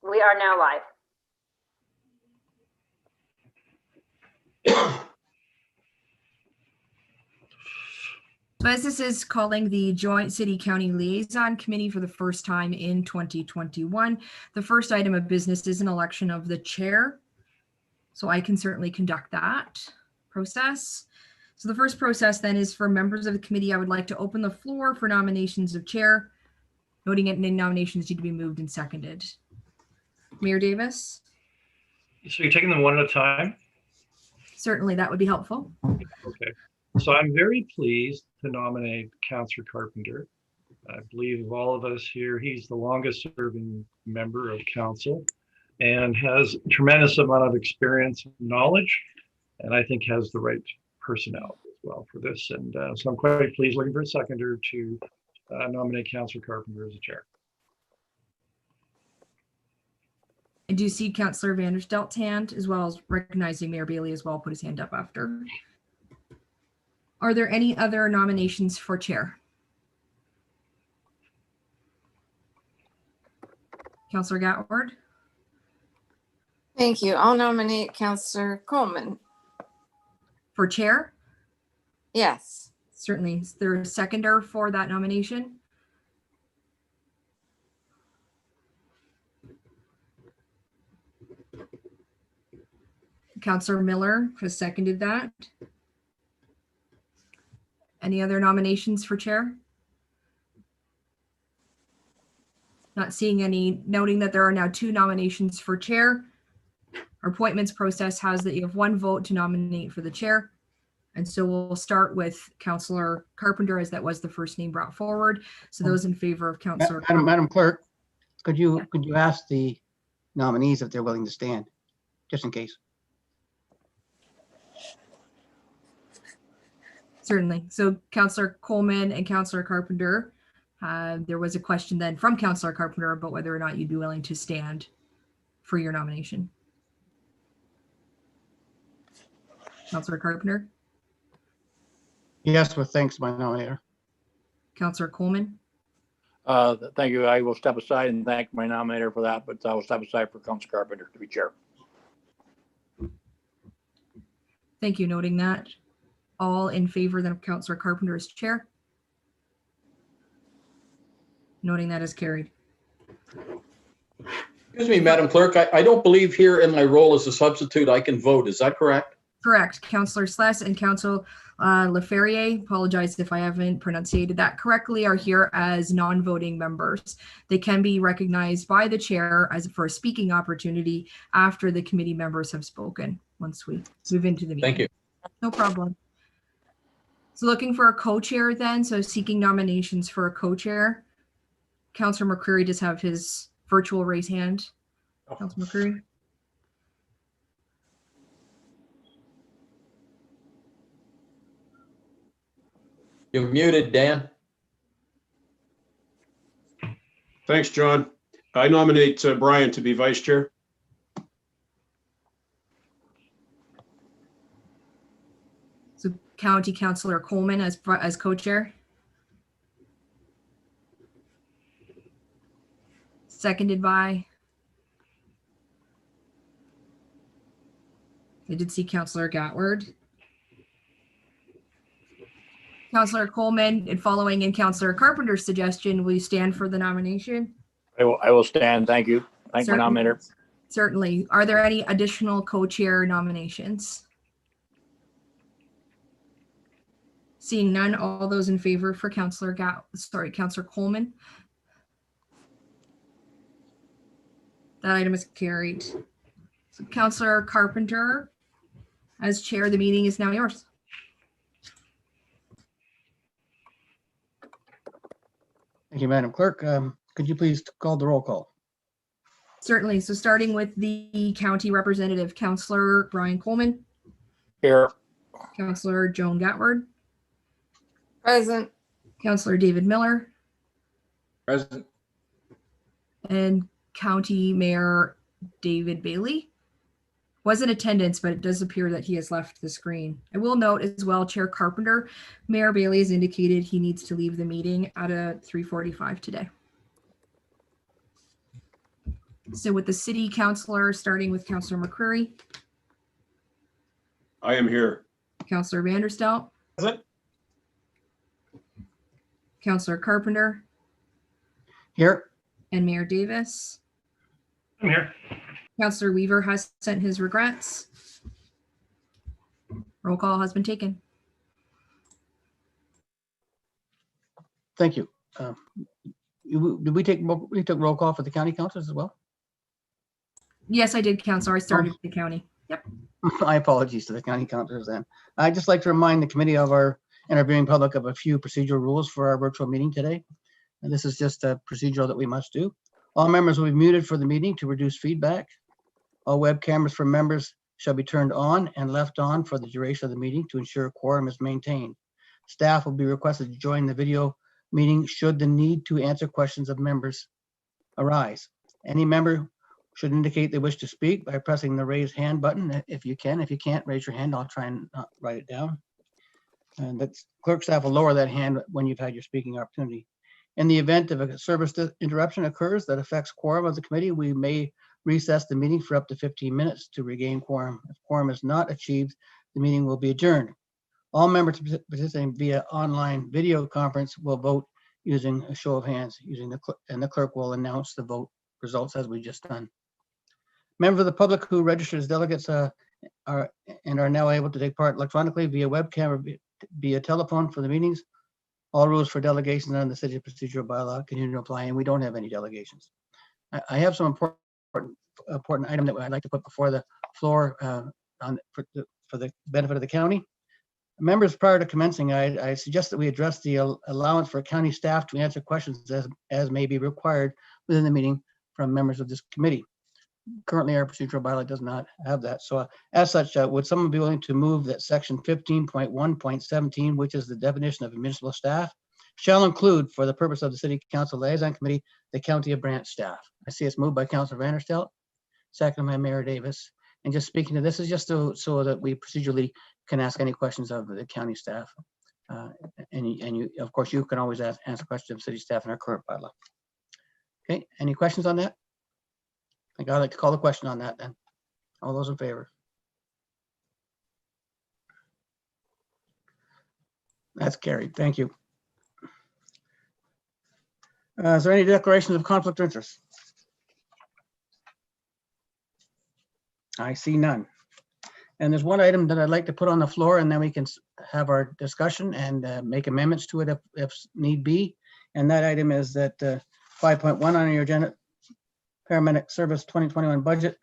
We are now live. So as this is calling the Joint City County Liaison Committee for the first time in 2021, the first item of business is an election of the chair. So I can certainly conduct that process. So the first process then is for members of the committee. I would like to open the floor for nominations of chair, noting any nominations need to be moved and seconded. Mayor Davis? So you're taking them one at a time? Certainly, that would be helpful. Okay. So I'm very pleased to nominate Councillor Carpenter. I believe of all of us here, he's the longest serving member of council and has a tremendous amount of experience and knowledge, and I think has the right personnel as well for this. And so I'm quite pleased, looking for a seconder to nominate Councillor Carpenter as a chair. I do see Councillor Vanderstelt's hand, as well as recognizing Mayor Bailey as well, put his hand up after. Are there any other nominations for chair? Councillor Gatward? Thank you. I'll nominate Councillor Coleman. For chair? Yes. Certainly. Is there a seconder for that nomination? Councillor Miller has seconded that. Any other nominations for chair? Not seeing any, noting that there are now 2 nominations for chair. Our appointments process has that you have 1 vote to nominate for the chair. And so we'll start with Councillor Carpenter, as that was the first name brought forward. So those in favor of Councillor Madam Clerk, could you ask the nominees if they're willing to stand, just in case? Certainly. So Councillor Coleman and Councillor Carpenter, there was a question then from Councillor Carpenter about whether or not you'd be willing to stand for your nomination. Councillor Carpenter? Yes, with thanks, my nominator. Councillor Coleman? Thank you. I will step aside and thank my nominator for that, but I will step aside for Councillor Carpenter to be chair. Thank you. Noting that. All in favor then of Councillor Carpenter as chair? Noting that is carried. Excuse me, Madam Clerk, I don't believe here in my role as a substitute I can vote. Is that correct? Correct. Councillor Sless and Councillor Laferriere, apologize if I haven't pronunciated that correctly, are here as non-voting members. They can be recognized by the chair as for a speaking opportunity after the committee members have spoken, once we move into the meeting. Thank you. No problem. So looking for a co-chair then, so seeking nominations for a co-chair. Councillor McCreary does have his virtual raise hand. Councillor McCreary. You're muted, Dan. Thanks, John. I nominate Brian to be vice chair. So County Councillor Coleman as co-chair. Seconded by. I did see Councillor Gatward. Councillor Coleman, and following in Councillor Carpenter's suggestion, will you stand for the nomination? I will stand. Thank you. Thank my nominator. Certainly. Are there any additional co-chair nominations? Seeing none, all those in favor for Councillor Coleman. That item is carried. So Councillor Carpenter, as chair, the meeting is now yours. Thank you, Madam Clerk. Could you please call the roll call? Certainly. So starting with the county representative, Councillor Brian Coleman. Here. Councillor Joan Gatward. Present. Councillor David Miller. Present. And County Mayor David Bailey. Was in attendance, but it does appear that he has left the screen. I will note as well, Chair Carpenter, Mayor Bailey has indicated he needs to leave the meeting at 3:45 today. So with the city councilor, starting with Councilor McCreary, I am here. Councilor Vanderstel, Present. Councilor Carpenter, Here, and Mayor Davis. I'm here. Councilor Weaver has sent his regrets. Roll call has been taken. thank you. Did we took roll call for the county councilors as well? Yes, I did, Councilor. I started with the county. Yep. My apologies to the county councilors then. I'd just like to remind the committee of our and our viewing public of a few procedural rules for our virtual meeting today. And this is just a procedural that we must do. All members will be muted for the meeting to reduce feedback. All web cameras for members shall be turned on and left on for the duration of the meeting to ensure quorum is maintained. Staff will be requested to join the video meeting should the need to answer questions of members arise. Any member should indicate they wish to speak by pressing the raise hand button if you can. If you can't raise your hand, I'll try and write it down. And the clerk staff will lower that hand when you've had your speaking opportunity. In the event of a service interruption occurs that affects quorum of the committee, we may recess the meeting for up to 15 minutes to regain quorum. If quorum is not achieved, the meeting will be adjourned. All members participating via online video conference will vote using a show of hands, and the clerk will announce the vote results as we just done. Members of the public who registered as delegates are now able to take part electronically via webcam or via telephone for the meetings. All rules for delegations under the city procedural bylaw continue to apply, and we don't have any delegations. I have some important item that I'd like to put before the floor for the benefit of the county. Members, prior to commencing, I suggest that we address the allowance for county staff to answer questions as may be required within the meeting from members of this committee. Currently, our procedural bylaw does not have that. So as such, would someone be willing to move that section 15.1.17, which is the definition of municipal staff, shall include for the purpose of the city council liaison committee, the county of Brant staff? I see it's moved by Councilor Vanderstel, second by Mayor Davis. And just speaking to this is just so that we procedurally can ask any questions of the county staff. And you, of course, you can always answer questions of city staff in our current bylaw. Okay, any questions on that? I think I'd like to call the question on that then. All those in favor? That's carried. Thank you. Is there any declarations of conflict of interest? I see none. And there's one item that I'd like to put on the floor, and then we can have our discussion and make amendments to it if need be. And that item is that 5.1 on your agenda, paramedic service 2021 budget,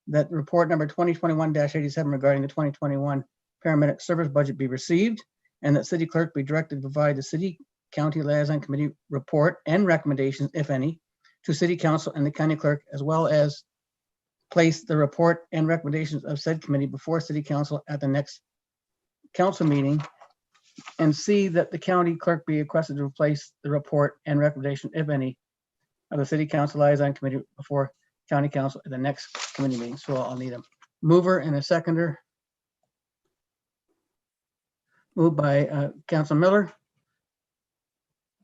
that report number 2021-87 regarding the 2021 paramedic service budget be received, and that city clerk be directed to provide the city county liaison committee report and recommendations, if any, to city council and the county clerk, as well as place the report and recommendations of said committee before city council at the next council meeting, and see that the county clerk be requested to replace the report and recommendation, if any, of the city council liaison committee before county council at the next committee meeting. So I'll need a mover and a seconder. Moved by Councilor Miller.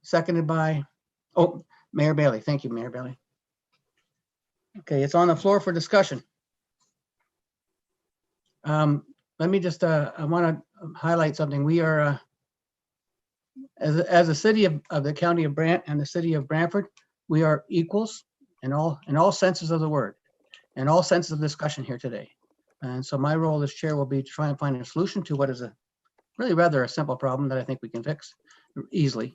Seconded by, Mayor Bailey. Thank you, Mayor Bailey. Okay, it's on the floor for discussion. Let me just, I want to highlight something. We are, as a city of the county of Brant and the city of Brantford, we are equals in all senses of the word, and all senses of discussion here today. And so my role as chair will be to try and find a solution to what is a really rather a simple problem that I think we can fix easily,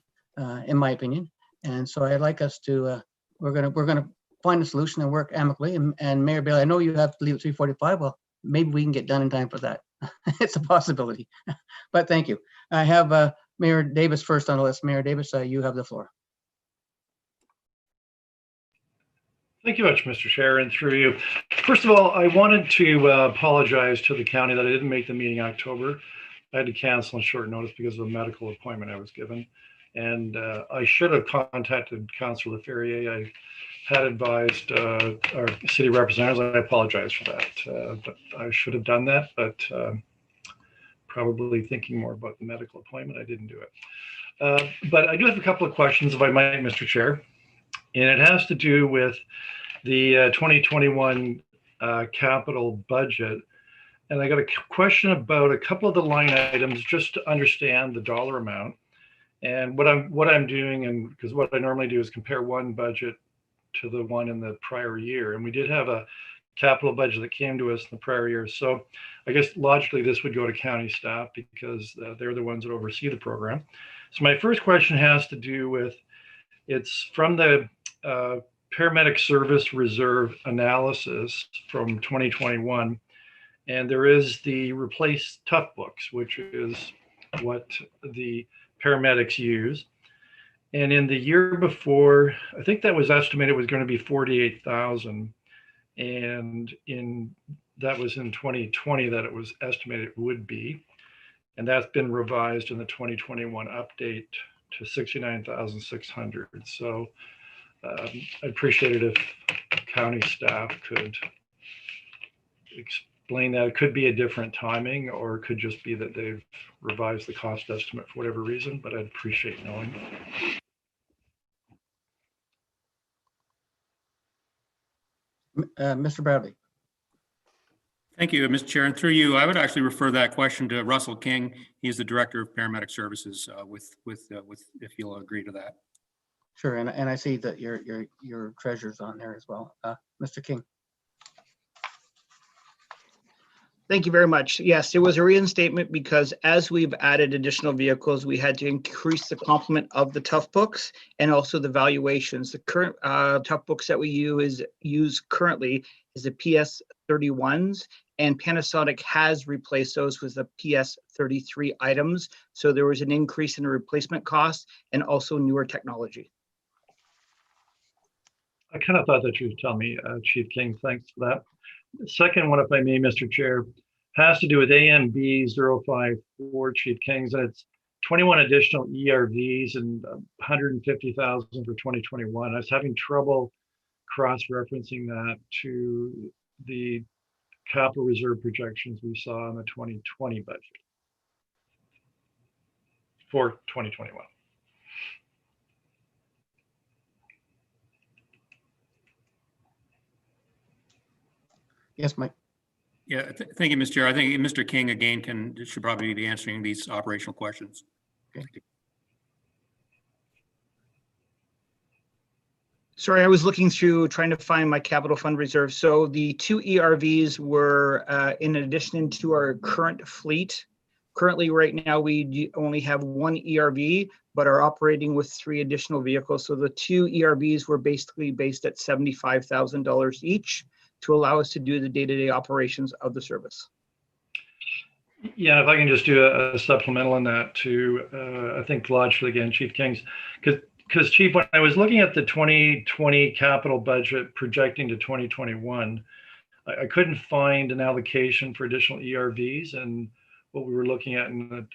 in my opinion. And so I'd like us to, we're gonna find a solution and work amicably. And Mayor Bailey, I know you have to leave at 3:45. Well, maybe we can get done in time for that. It's a possibility, but thank you. I have Mayor Davis first on the list. Mayor Davis, you have the floor. Thank you much, Mr. Chair, and through you. First of all, I wanted to apologize to the county that I didn't make the meeting in October. I had to cancel on short notice because of a medical appointment I was given. And I should have contacted Councilor Ferrier. I had advised our city representatives. I apologize for that. But I should have done that, but probably thinking more about the medical appointment, I didn't do it. But I do have a couple of questions, if I might, Mr. Chair. And it has to do with the 2021 capital budget. And I got a question about a couple of the line items just to understand the dollar amount. And what I'm doing, and because what I normally do is compare one budget to the one in the prior year. And we did have a capital budget that came to us in the prior year. So I guess logically this would go to county staff because they're the ones that oversee the program. So my first question has to do with, it's from the paramedic service reserve analysis from 2021. And there is the replace tough books, which is what the paramedics use. And in the year before, I think that was estimated was going to be 48,000. And that was in 2020 that it was estimated it would be. And that's been revised in the 2021 update to 69,600. So I'd appreciate it if county staff could explain that. It could be a different timing, or it could just be that they've revised the cost estimate for whatever reason, but I'd appreciate knowing. Mr. Bradley. Thank you, Mr. Chair. And through you, I would actually refer that question to Russell King. He's the Director of Paramedic Services if you'll agree to that. Sure, and I see that your treasurer's on there as well. Mr. King. Thank you very much. Yes, it was a reinstatement because as we've added additional vehicles, we had to increase the complement of the tough books and also the valuations. The current tough books that we use currently is the PS31s, and Panasonic has replaced those with the PS33 items. So there was an increase in the replacement cost and also newer technology. I kind of thought that you would tell me, Chief King. Thanks for that. The second one, if I may, Mr. Chair, has to do with AMB 054, Chief Kings, and it's 21 additional ERVs and 150,000 for 2021. I was having trouble cross-referencing that to the capital reserve projections we saw in the 2020 budget for 2021. Yes, Mike. Yeah, thank you, Mr. Chair. I think Mr. King again should probably be answering these operational questions. Okay. Sorry, I was looking through trying to find my capital fund reserve. So the two ERVs were in addition to our current fleet. Currently, right now, we only have one ERV, but are operating with 3 additional vehicles. So the 2 ERVs were basically based at $75,000 each to allow us to do the day-to-day operations of the service. Yeah, if I can just do a supplemental on that too, I think logically again, Chief Kings, because Chief, when I was looking at the 2020 capital budget projecting to 2021, I couldn't find an allocation for additional ERVs, and what we were looking at in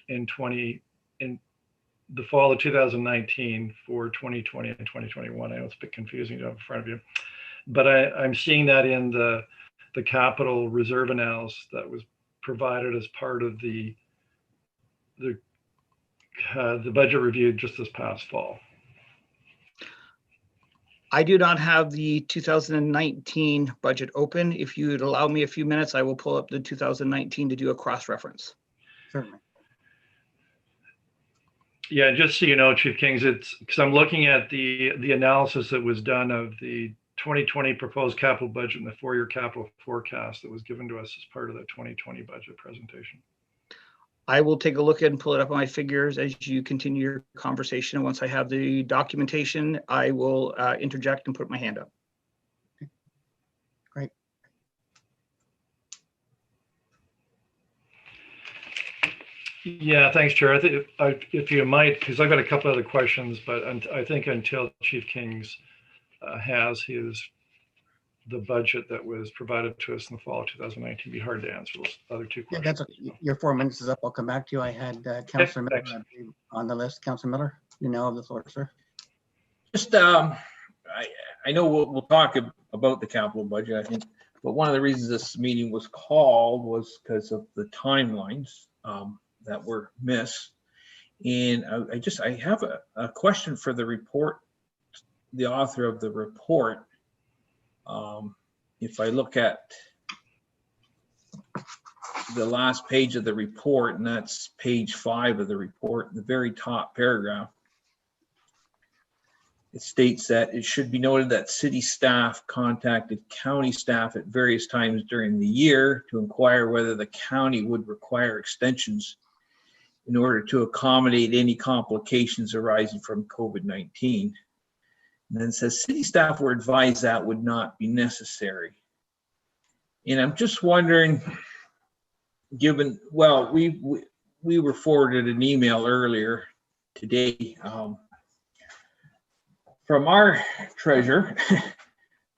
the fall of 2019 for 2020 and 2021. I know it's a bit confusing to have in front of you, but I'm seeing that in the capital reserve analysis that was provided as part of the budget review just this past fall. I do not have the 2019 budget open. If you'd allow me a few minutes, I will pull up the 2019 to do a cross-reference. Certainly. Yeah, just so you know, Chief Kings, it's because I'm looking at the analysis that was done of the 2020 proposed capital budget and the 4-year capital forecast that was given to us as part of the 2020 budget presentation. I will take a look at and pull it up on my figures as you continue your conversation. Once I have the documentation, I will interject and put my hand up. Great. Yeah, thanks, Chair. I think if you might, because I've got a couple other questions, but I think until Chief Kings has the budget that was provided to us in the fall of 2019, it'd be hard to answer those other 2 Yeah, questions. your 4 minutes is up. I'll come back to you. I had Councilor Miller thanks. on the list. Councilor Miller, you now have the floor, sir. Just, I know we'll talk about the capital budget, I think, but one of the reasons this meeting was called was because of the timelines that were missed. And I have a question for the report, the author of the report. If I look at the last page of the report, and that's page 5 of the report, the very top paragraph, it states that it should be noted that city staff contacted county staff at various times during the year to inquire whether the county would require extensions in order to accommodate any complications arising from COVID-19. And then it says city staff were advised that would not be necessary. And I'm just wondering, given, well, we were forwarded an email earlier today from our treasurer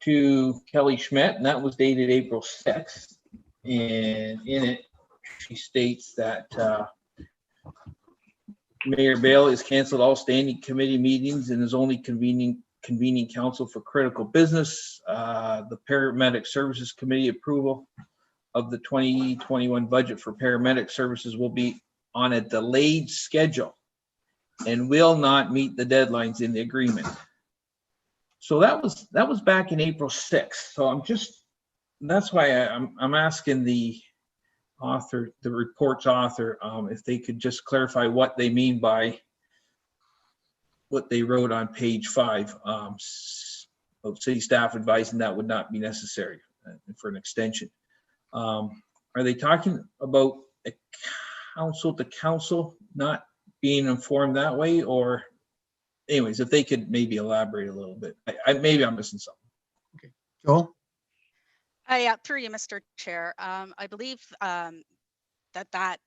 to Kelly Schmidt, and that was dated April 6th. And in it, she states that Mayor Bailey has canceled all standing committee meetings and is only convening council for critical business. The Paramedic Services Committee approval of the 2021 budget for paramedic services will be on a delayed schedule and will not meet the deadlines in the agreement. So that was back in April 6th. So that's why I'm asking the author, the report's author, if they could just clarify what they mean by what they wrote on page 5 of city staff advising that would not be necessary for an extension. Are they talking about a council to council not being informed that way, or anyways, if they could maybe elaborate a little bit. Maybe I'm missing something. Joel? Yeah, through you, Mr. Chair. I believe that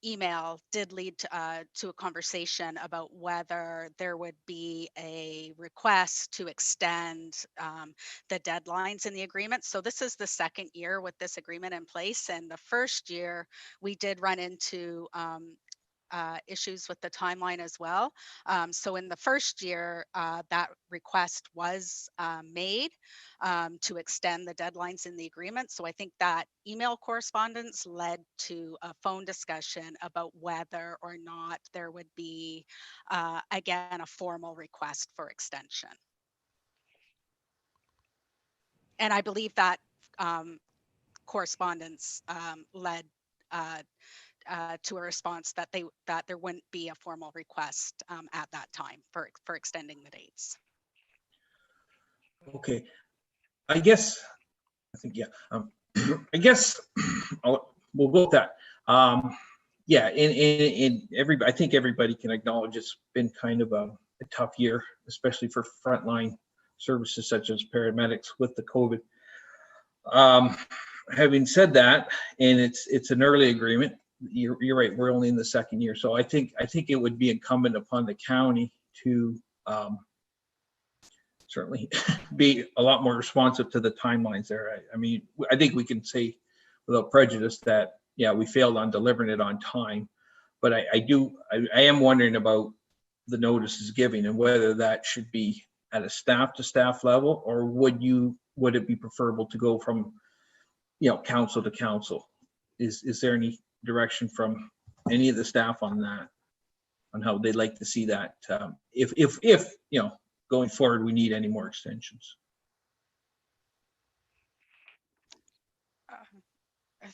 email did lead to a conversation about whether there would be a request to extend the deadlines in the agreement. So this is the second year with this agreement in place. And the first year we did run into issues with the timeline as well. So in the first year, that request was made to extend the deadlines in the agreement. So I think that email correspondence led to a phone discussion about whether or not there would be, again, a formal request for extension. And I believe that correspondence led to a response that there wouldn't be a formal request at that time for extending the dates. Okay, I think I guess we'll go with that. Yeah, in everybody, I think everybody can acknowledge it's been kind of a tough year, especially for frontline services such as paramedics with the COVID. Having said that, and it's an early agreement. You're right. We're only in the second year, so I think it would be incumbent upon the county to certainly be a lot more responsive to the timelines there. I mean, I think we can say without prejudice that yeah, we failed on delivering it on time, but I am wondering about the notices giving and whether that should be at a staff to staff level, or would it be preferable to go from council to council? Is there any direction from any of the staff on that, on how they'd like to see that, if going forward we need any more extensions?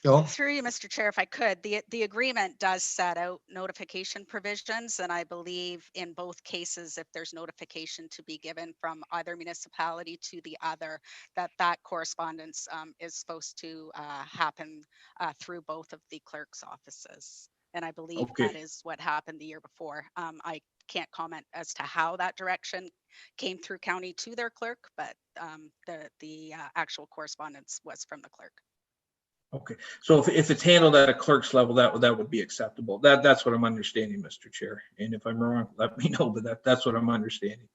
Joel? Through you, Mr. Chair, if I could, the agreement does set out notification provisions, and I believe in both cases, if there's notification to be given from either municipality to the other, that correspondence is supposed to happen through both of the clerk's offices. And I believe that is what happened the year before. I can't comment as to how that direction came through county to their clerk, but the actual correspondence was from the clerk. Okay, so if it's handled at a clerk's level, that would be acceptable. That's what I'm understanding, Mr. Chair. And if I'm wrong, let me know, but that's what I'm understanding.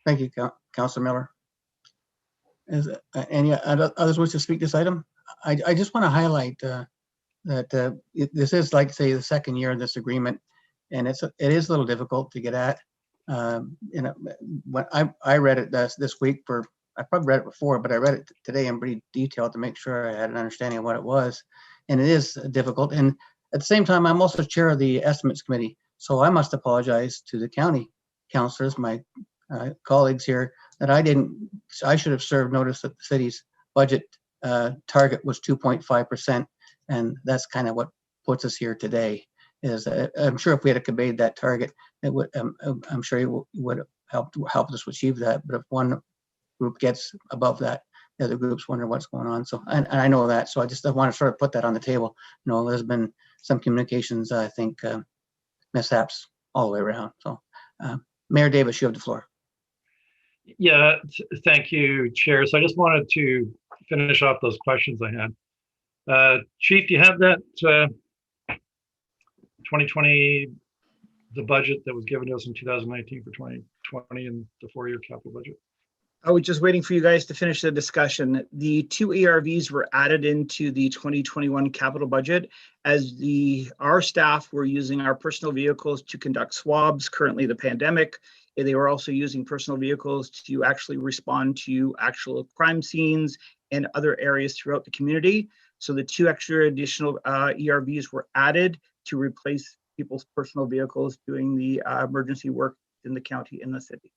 Thank you, Councilor Miller. Is any others wish to speak this item? I just want to highlight that this is, like, say, the second year of this agreement, and it is a little difficult to get at. When I read it this week I probably read it before, but I read it today in pretty detail to make sure I had an understanding of what it was. And it is difficult. And at the same time, I'm also chair of the estimates committee. So I must apologize to the county councilors, my colleagues here, that I should have served notice that the city's budget target was 2.5%. And that's kind of what puts us here today. Is I'm sure if we had conveyed that target, it would. I'm sure it would have helped us achieve that. But if one group gets above that, the other groups wonder what's going on. So, and I know that. So I want to sort of put that on the table. You know, there's been some communications, I think, mishaps all the way around. So, Mayor Davis, you have the floor. Yeah, thank you, Chair. So I just wanted to finish off those questions I had. Chief, do you have that 2020, the budget that was given to us in 2019 for 2020 and the 4-year capital budget? I was just waiting for you guys to finish the discussion. The 2 ARVs were added into the 2021 capital budget as our staff were using our personal vehicles to conduct swabs, currently the pandemic. They were also using personal vehicles to actually respond to actual crime scenes and other areas throughout the community. So the 2 extra additional ERVs were added to replace people's personal vehicles doing the emergency work in the county and the city.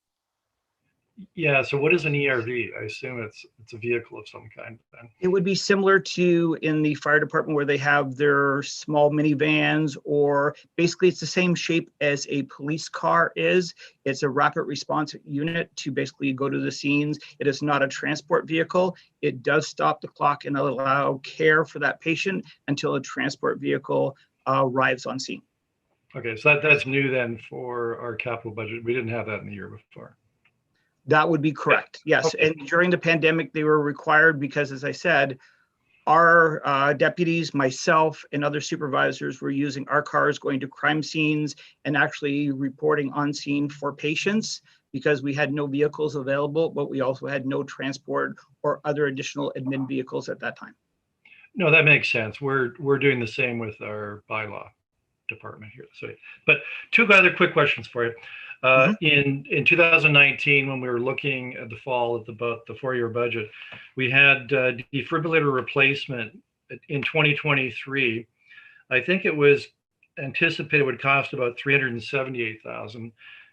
Yeah, so what is an ERV? I assume it's a vehicle of some kind then. It would be similar to in the fire department where they have their small minivans, or basically it's the same shape as a police car is. It's a rapid response unit to basically go to the scenes. It is not a transport vehicle. It does stop the clock and allow care for that patient until a transport vehicle arrives on scene. Okay, so that's new then for our capital budget. We didn't have that in the year before. That would be correct, yes. Okay. And during the pandemic, they were required because, as I said, our deputies, myself, and other supervisors were using our cars going to crime scenes and actually reporting on scene for patients because we had no vehicles available, but we also had no transport or other additional admin vehicles at that time. No, that makes sense. We're doing the same with our bylaw department here. So, but 2 other quick questions for you. In 2019, when we were looking at the fall at the 4-year budget, we had defibrillator replacement in 2023. I think it was anticipated would cost about $378,000,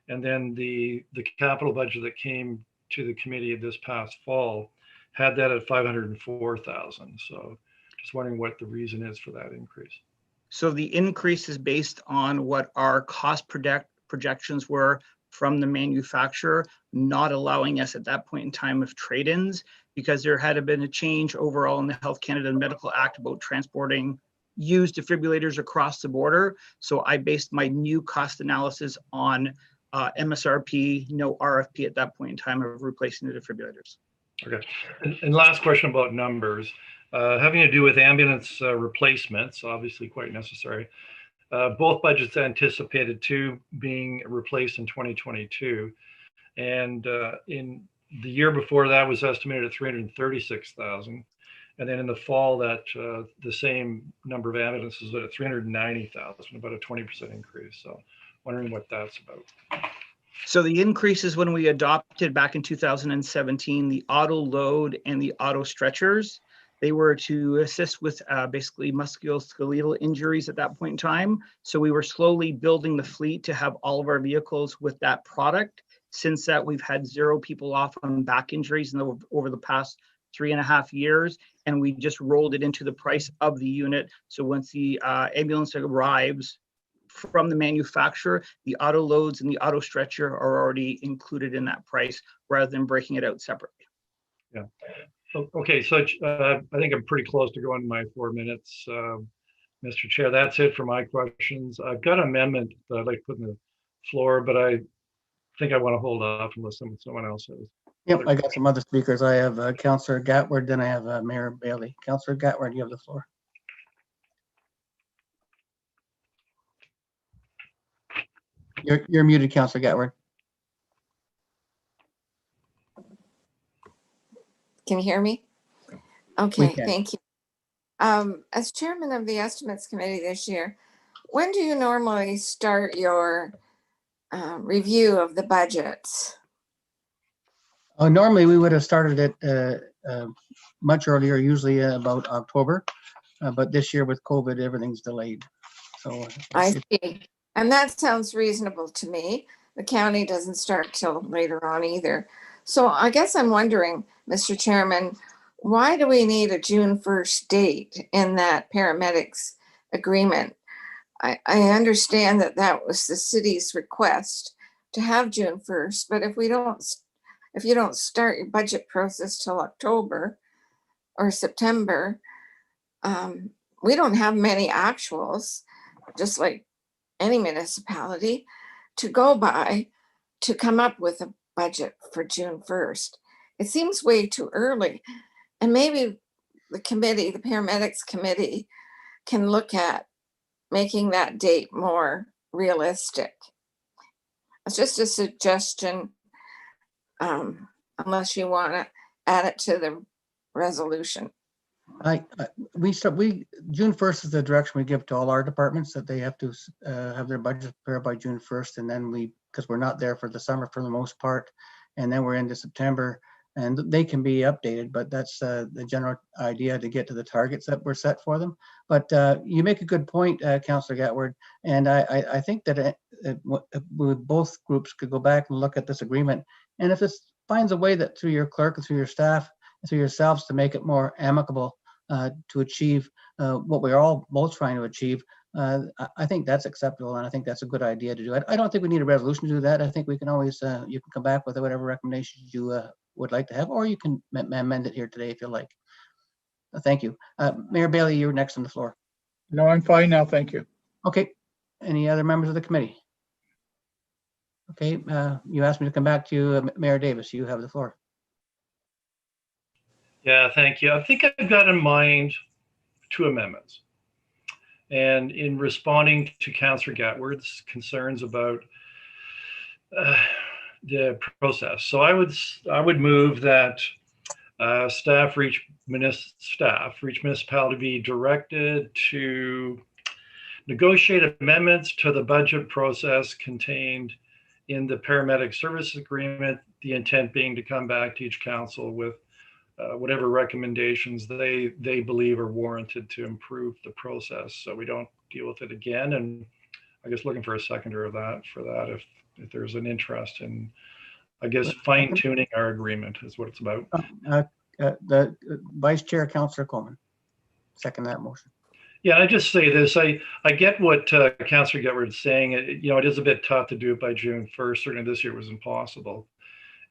and then the capital budget that came to the committee this past fall had that at $504,000. So, just wondering what the reason is for that increase. So the increase is based on what our cost projections were from the manufacturer, not allowing us at that point in time of trade-ins, because there had been a change overall in the Health Canada Medical Act about transporting used defibrillators across the border. So I based my new cost analysis on MSRP, no RFP at that point in time of replacing the defibrillators. Okay, and last question about numbers, having to do with ambulance replacements, obviously quite necessary. Both budgets anticipated 2 being replaced in 2022, and in the year before that was estimated at $336,000, and then in the fall that the same number of ambulances was at $390,000, about a 20% increase. So, wondering what that's about. So the increases when we adopted back in 2017, the auto load and the auto stretchers, they were to assist with basically musculoskeletal injuries at that point in time. So we were slowly building the fleet to have all of our vehicles with that product. Since that, we've had 0 people off on back injuries over the past 3.5 years, and we just rolled it into the price of the unit. So once the ambulance arrives from the manufacturer, the auto loads and the auto stretcher are already included in that price rather than breaking it out separately. Yeah. Okay, so I think I'm pretty close to going to my 4 minutes, Mr. Chair. That's it for my questions. I've got an amendment that I'd like to put in the floor, but I think I want to hold off unless someone else has. Yep, I got some other speakers. I have Councillor Gatward, then I have Mayor Bailey. Councillor Gatward, you have the floor. You're muted, Councillor Gatward. Can you hear me? Okay, thank you. As chairman of the Estimates Committee this year, when do you normally start your review of the budgets? Normally, we would have started it much earlier, usually about October. But this year with COVID, everything's delayed. So I see. And that sounds reasonable to me. The county doesn't start till later on either. So I guess I'm wondering, Mr. Chairman, why do we need a June 1st date in that paramedics agreement? I understand that that was the city's request to have June 1st, but if you don't start your budget process till October or September, we don't have many actuals, just like any municipality, to go by to come up with a budget for June 1st. It seems way too early. And maybe the committee, the paramedics committee, can look at making that date more realistic. It's just a suggestion, unless you want to add it to the resolution. June 1st is the direction we give to all our departments, that they have to have their budget prepared by June 1st. And then because we're not there for the summer for the most part, and then we're into September, and they can be updated, but that's the general idea, to get to the targets that were set for them. But you make a good point, Councillor Gatward, and I think that both groups could go back and look at this agreement. And if this finds a way that through your clerk and through your staff, and through yourselves, to make it more amicable to achieve what we're all both trying to achieve, I think that's acceptable, and I think that's a good idea to do. I don't think we need a resolution to do that. I think we can always, you can come back with whatever recommendations you would like to have, or you can amend it here today if you like. Thank you. Mayor Bailey, you're next on the floor. No, I'm fine now. Thank you. Okay. Any other members of the committee? Okay, you asked me to come back to you, Mayor Davis. You have the floor. Yeah, thank you. I think I've got in mind 2 amendments. And in responding to Councillor Gatward's concerns about the process, so I would move that staff reach municipality be directed to negotiate amendments to the budget process contained in the paramedic services agreement, the intent being to come back to each council with whatever recommendations they believe are warranted to improve the process, so we don't deal with it again. And I guess looking for a seconder of that if there's an interest in, I guess, fine tuning our agreement is what it's about. The Vice Chair, Councillor Coleman, second that motion. Yeah, I just say this. I get what Councillor Gatward is saying. It is a bit tough to do it by June 1st. Certainly this year was impossible.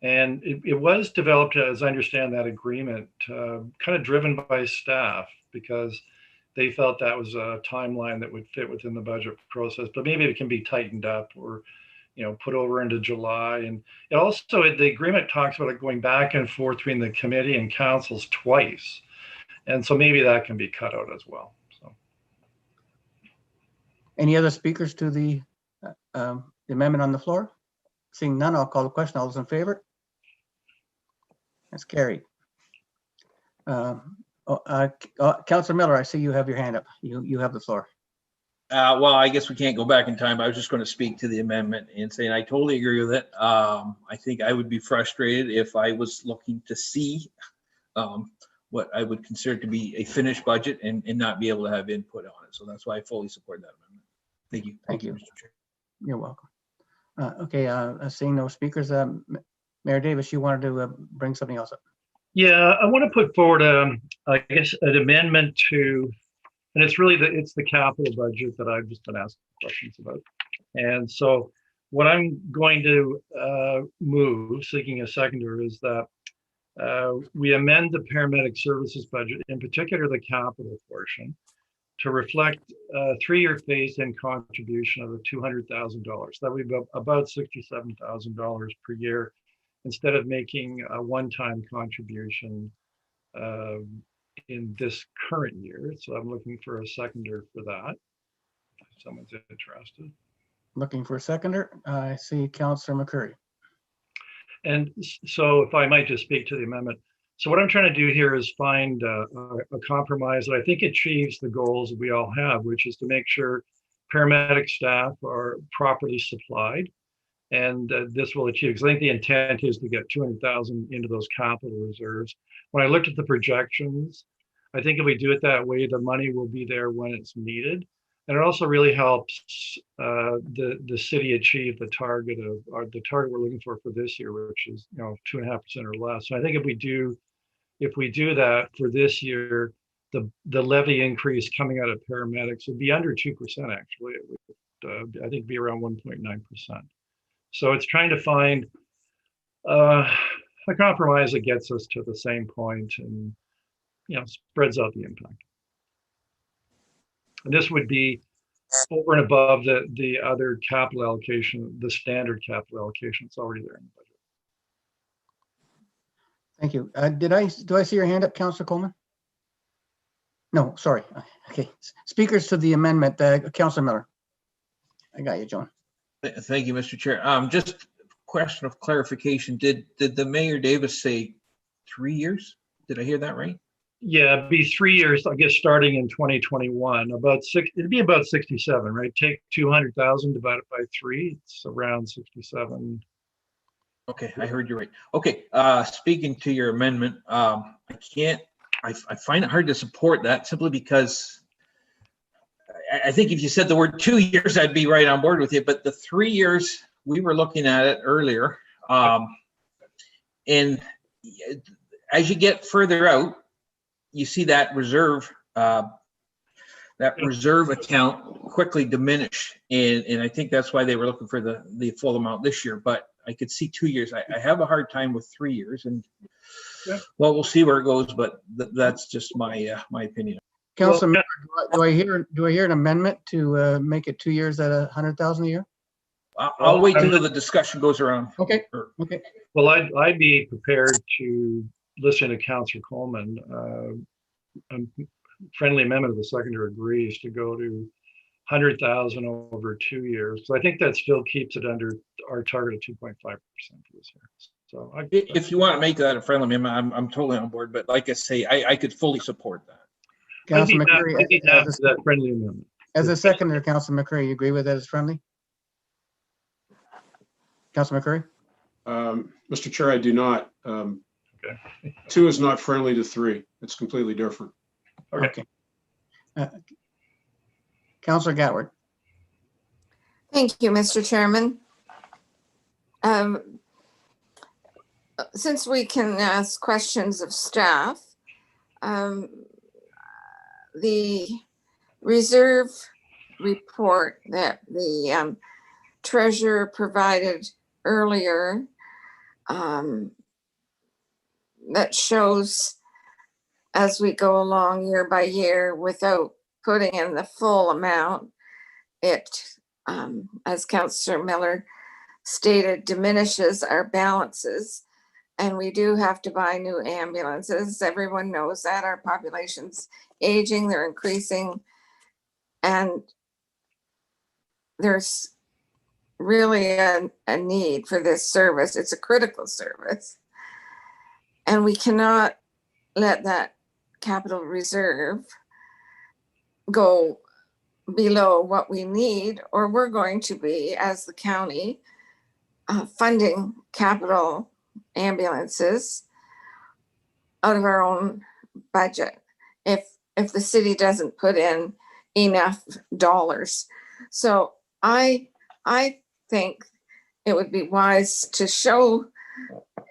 And it was developed, as I understand that agreement, kind of driven by staff, because they felt that was a timeline that would fit within the budget process. But maybe it can be tightened up, or put over into July. And it also, the agreement talks about it going back and forth between the committee and councils twice. And so maybe that can be cut out as well. So, any other speakers to the amendment on the floor? Seeing none, I'll call the question. All those in favor? That's carried. Councillor Miller, I see you have your hand up. You have the floor. Well, I guess we can't go back in time. I was just going to speak to the amendment and say, I totally agree with it. I think I would be frustrated if I was looking to see what I would consider to be a finished budget and not be able to have input on it. So that's why I fully support that amendment. Thank you. Thank you, Mr. Chair. You're welcome. Okay, seeing no speakers, Mayor Davis, you wanted to bring something else up. yeah, I want to put forward, I guess, an amendment to, and it's really it's the capital budget that I've just been asked questions about. And so what I'm going to move, seeking a seconder, is that we amend the paramedic services budget, in particular the capital portion, to reflect a 3-year phase-in contribution of $200,000. That would be about $67,000 per year, instead of making a one-time contribution in this current year. So I'm looking for a seconder for that, if someone's interested. Looking for a seconder. I see Councillor McCurry. And so if I might just speak to the amendment. So what I'm trying to do here is find a compromise that I think achieves the goals we all have, which is to make sure paramedic staff are properly supplied. And this will achieve, because I think the intent is to get 200,000 into those capital reserves. When I looked at the projections, I think if we do it that way, the money will be there when it's needed. And it also really helps the city achieve the target the target we're looking for this year, which is 2.5% or less. So I think if we do that for this year, the levy increase coming out of paramedics would be under 2% actually. It would I think be around 1.9%. So it's trying to find a compromise that gets us to the same point and spreads out the impact. And this would be over and above the other capital allocation, the standard capital allocation. It's already there in the budget. Thank you. Do I see your hand up, Councillor Coleman? No, sorry. Okay. Speakers to the amendment, Councillor Miller. I got you, John. Thank you, Mr. Chair. Just a question of clarification. Did the Mayor Davis say 3 years? Did I hear that right? Yeah, it'd be 3 years, I guess, starting in 2021. It'd be about 67, right? Take 200,000 divided by 3. It's around 67. Okay, I heard you right. Okay, speaking to your amendment, I find it hard to support that simply because I think if you said the word 2 years, I'd be right on board with you. But the 3 years, we were looking at it earlier. And as you get further out, you see that reserve account quickly diminish. And I think that's why they were looking for the full amount this year. But I could see 2 years. I have a hard time with 3 years. And well, we'll see where it goes. But that's just my opinion. Councilor Miller, do I hear an amendment to make it 2 years at 100,000 a year? I'll wait until the discussion goes around. Okay. Okay. Well, I'd be prepared to listen to Councillor Coleman. A friendly amendment of the seconder agrees to go to 100,000 over 2 years. So I think that still keeps it under our target of 2.5% for this year. So if you want to make that a friendly amendment, I'm totally on board. But like I say, I could fully support that. Councilor McCreary, that friendly amendment. As a seconder, Councilor McCreary, you agree with that as friendly? Councilor McCreary? Mr. Chair, I do not. Okay. 2 is not friendly to 3. It's completely different. Okay. Councilor Gatward. Thank you, Mr. Chairman. Since we can ask questions of staff, the reserve report that the treasurer provided earlier that shows as we go along year by year without putting in the full amount, it, as Councillor Miller stated, diminishes our balances. And we do have to buy new ambulances. Everyone knows that our population's aging, they're increasing, and there's really a need for this service. It's a critical service. And we cannot let that capital reserve go below what we need, or we're going to be, as the county, funding capital ambulances out of our own budget if the city doesn't put in enough dollars. So I think it would be wise to show,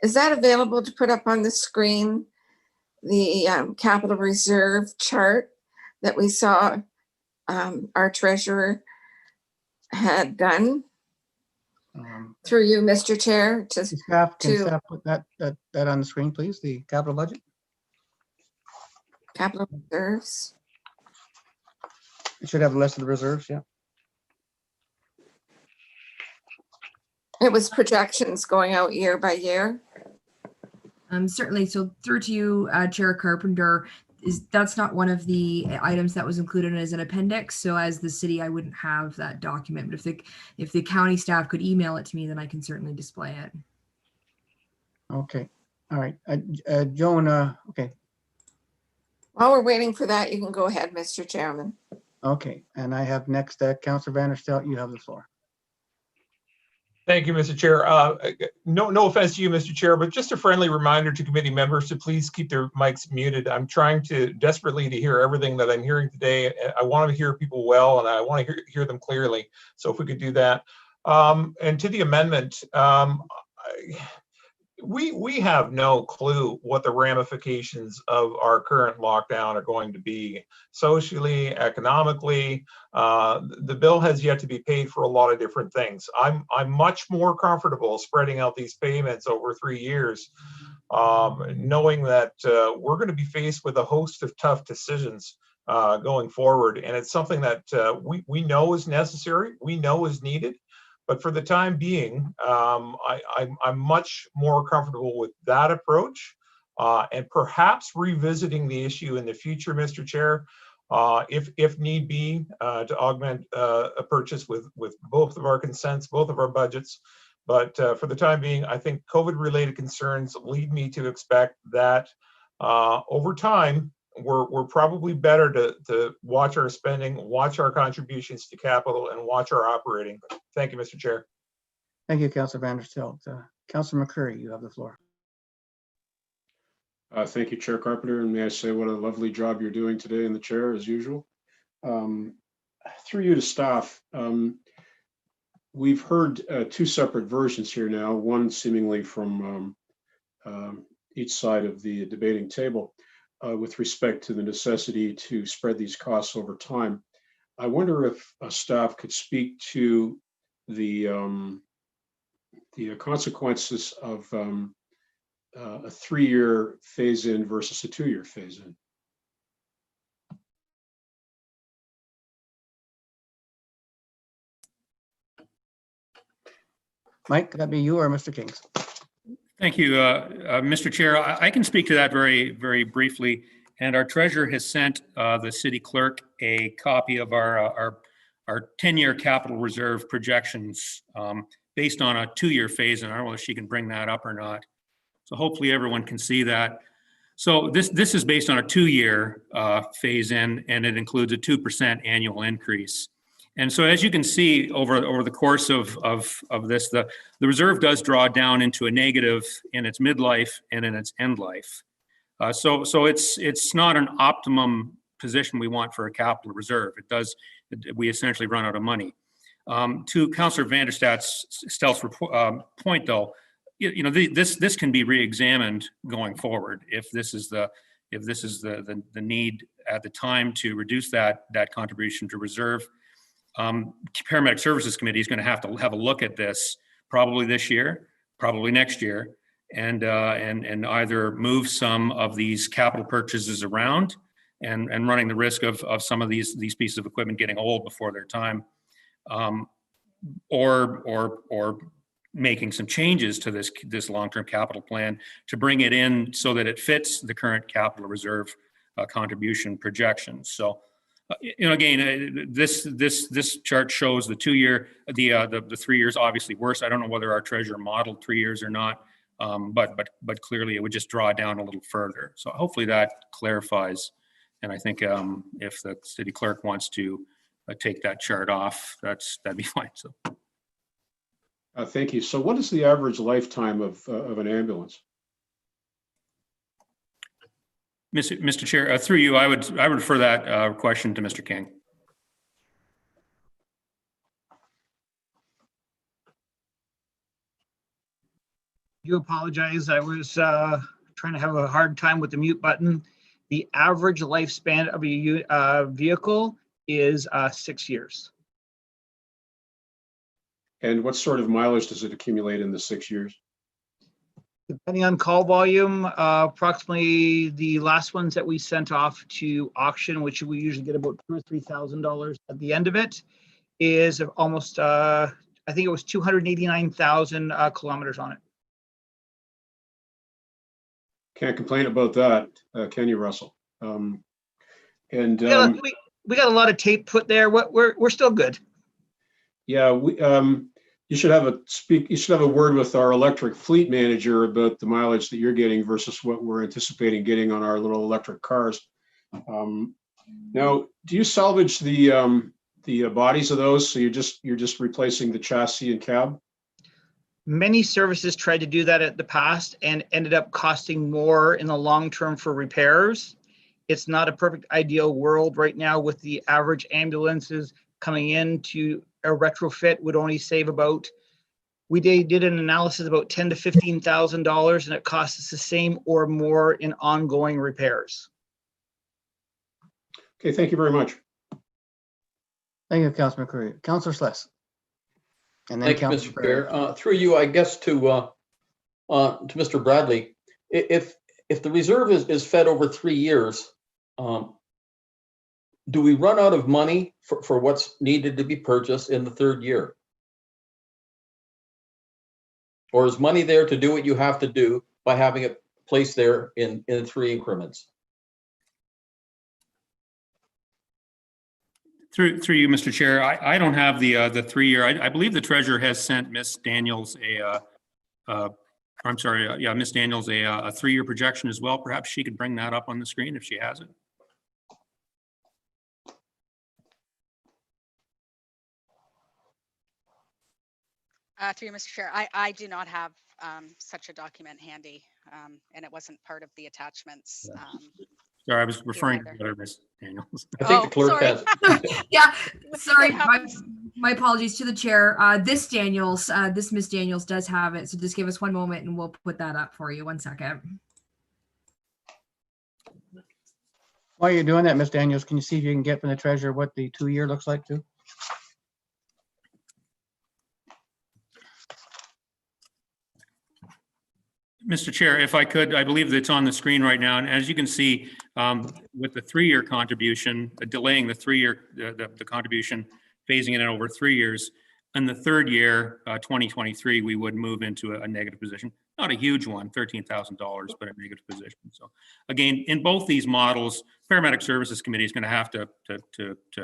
is that available to put up on the screen, the capital reserve chart that we saw our treasurer had done through you, Mr. Chair? Can staff put that on the screen, please, the capital budget? Capital reserves. It should have a list of the reserves, yeah. It was projections going out year by year. Certainly. So through to you, Chair Carpenter, that's not one of the items that was included as an appendix. So as the city, I wouldn't have that document. But if the county staff could email it to me, then I can certainly display it. Okay. All right. Joan, okay. While we're waiting for that, you can go ahead, Mr. Chairman. Okay. And I have next, Councillor Vanderstel, you have the floor. Thank you, Mr. Chair. No offense to you, Mr. Chair, but just a friendly reminder to committee members to please keep their mics muted. I'm trying desperately to hear everything that I'm hearing today. I want to hear people well, and I want to hear them clearly. So if we could do that. And to the amendment, we have no clue what the ramifications of our current lockdown are going to be socially, economically. The bill has yet to be paid for a lot of different things. I'm much more comfortable spreading out these payments over 3 years, knowing that we're going to be faced with a host of tough decisions going forward, and it's something that we know is necessary, we know is needed. But for the time being, I'm much more comfortable with that approach, and perhaps revisiting the issue in the future, Mr. Chair, if need be, to augment a purchase with both of our consents, both of our budgets. But for the time being, I think COVID-related concerns lead me to expect that over time, we're probably better to watch our spending, watch our contributions to capital, and watch our operating. Thank you, Mr. Chair. Thank you, Councilor Vanderstelt. Councilor McCurry, you have the floor. Thank you, Chair Carpenter, and may I say what a lovely job you're doing today in the chair, as usual. Through you to staff, we've heard two separate versions here now, one seemingly from each side of the debating table with respect to the necessity to spread these costs over time. I wonder if staff could speak to the consequences of a 3-year phase-in versus a 2-year phase-in. Mike, could that be you or Mr. Kings? Thank you, Mr. Chair. I can speak to that very, very briefly. And our treasurer has sent the city clerk a copy of our 10-year capital reserve projections based on a 2-year phase, and I don't know if she can bring that up or not. So hopefully everyone can see that. So this is based on a 2-year phase in, and it includes a 2% annual increase. And so as you can see over the course of this, the reserve does draw down into a negative in its midlife and in its end life. So it's not an optimum position we want for a capital reserve. We essentially run out of money. To Councillor Vanderstelt's point, though, this can be re-examined going forward if this is the need at the time to reduce that contribution to reserve. Paramedic Services Committee is going to have a look at this probably this year, probably next year, and either move some of these capital purchases around and running the risk of some of these pieces of equipment getting old before their time, or making some changes to this long-term capital plan to bring it in so that it fits the current capital reserve contribution projections. So, again, this chart shows the 2-year, the 3 years obviously worse. I don't know whether our treasurer modeled 3 years or not, but clearly it would just draw down a little further. So hopefully that clarifies. And I think if the city clerk wants to take that chart off, that'd be fine. So. Thank you. So what is the average lifetime of an ambulance? Mr. Chair, through you, I would refer that question to Mr. King. I do apologize. I was trying to have a hard time with the mute button. The average lifespan of a vehicle is 6 years. And what sort of mileage does it accumulate in the 6 years? Depending on call volume, approximately the last ones that we sent off to auction, which we usually get about $2,000 or $3,000 at the end of it, is almost, I think it was 289,000 kilometers on it. Can't complain about that, can you, Russell? We got a lot of tape put there. We're still good. Yeah, you should have a word with our electric fleet manager about the mileage that you're getting versus what we're anticipating getting on our little electric cars. Now, do you salvage the bodies of those? So you're just replacing the chassis and cab? Many services tried to do that at the past and ended up costing more in the long term for repairs. It's not a perfect ideal world right now with the average ambulances coming into a retrofit would only save about, we did an analysis about $10,000 to $15,000 and it costs us the same or more in ongoing repairs. Okay, thank you very much. Thank you, Councilor McCreary. Councilor Sless. And then Thank you, Councilor Mr. Chair. Through you, I guess, to Mr. Bradley, if the reserve is fed over 3 years, do we run out of money for what's needed to be purchased in the 3rd year? Or is money there to do what you have to do by having it placed there in 3 increments? Through you, Mr. Chair, I don't have the 3-year. I believe the treasurer has sent Miss Daniels Miss Daniels a 3-year projection as well. Perhaps she could bring that up on the screen if she has it. Through you, Mr. Chair, I do not have such a document handy, and it wasn't part of the attachments. Sorry, I was referring to other Miss Daniels. I think the clerk sorry. has. Yeah, sorry, It happens. my apologies to the chair. This Miss Daniels does have it. So just give us one moment and we'll put that up for you. 1 second. While you're doing that, Ms. Daniels, can you see if you can get from the treasurer what the 2-year looks like too? Mr. Chair, if I could, I believe that it's on the screen right now. And as you can see, with the 3-year contribution, delaying the 3-year, the contribution, phasing it in over 3 years, in the 3rd year, 2023, we would move into a negative position. Not a huge one, $13,000, but a negative position. So again, in both these models, Paramedic Services Committee is going to have to